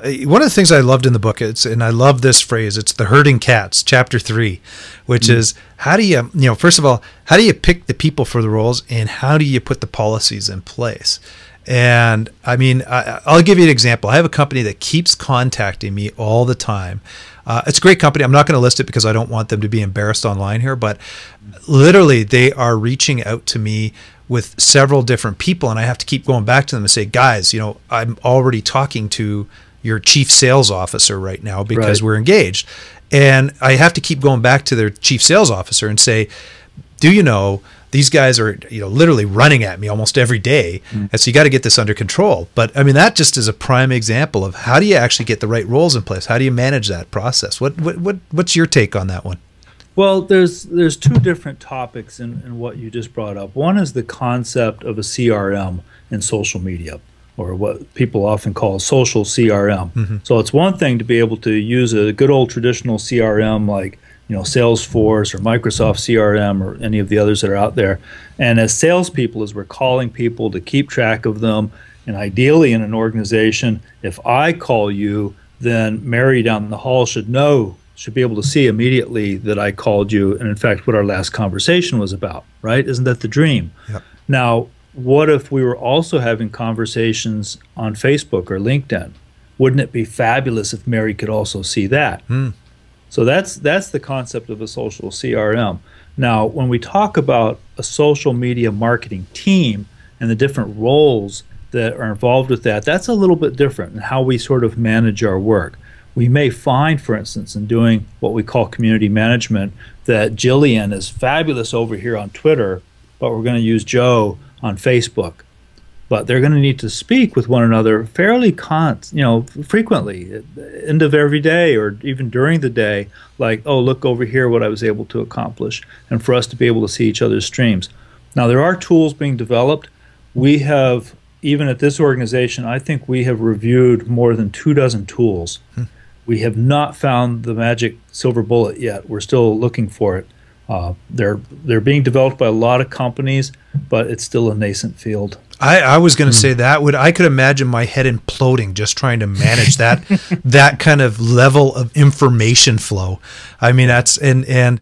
One of the things I loved in the book, and I love this phrase, it's the herding cats, chapter 3, which is how do you, first of all, how do you pick the people for the roles, and how do you put the policies in place? And I mean, I'll give you an example. I have a company that keeps contacting me all the time. It's a great company. I'm not going to list it because I don't want them to be embarrassed online here, but literally they are reaching out to me with several different people, and I have to keep going back to them and say, guys, I'm already talking to your chief sales officer right now because we're engaged. And I have to keep going back to their chief sales officer and say, do you know, these guys are, literally running at me almost every day. And so you got to get this under control. But I mean, that just is a prime example of how do you actually get the right roles in place? How do you manage that process? What's your take on that one? Well, there's two different topics in what you just brought up. One is the concept of a CRM in social media, or what people often call social CRM. So it's one thing to be able to use a good old traditional CRM like Salesforce or Microsoft CRM or any of the others that are out there. And as salespeople, as we're calling people to keep track of them, and ideally in an organization, if I call you, then Mary down the hall should be able to see immediately that I called you, and in fact what our last conversation was about, right? Isn't that the dream? Yep. Now, what if we were also having conversations on Facebook or LinkedIn? Wouldn't it be fabulous if Mary could also see that? So that's the concept of a social CRM. Now, when we talk about a social media marketing team and the different roles that are involved with that, that's a little bit different in how we sort of manage our work. We may find, for instance, in doing what we call community management, that Jillian is fabulous over here on Twitter, but we're going to use Joe on Facebook. But they're going to need to speak with one another fairly frequently, end of every day or even during the day, like, oh, look over here what I was able to accomplish, and for us to be able to see each other's streams. Now, there are tools being developed. We have, even at this organization, I think we have reviewed more than 24 tools. We have not found the magic silver bullet yet. We're still looking for it. They're being developed by a lot of companies, but it's still a nascent field. I was going to say that I could imagine my head imploding just trying to manage that that kind of level of information flow. I mean, that's and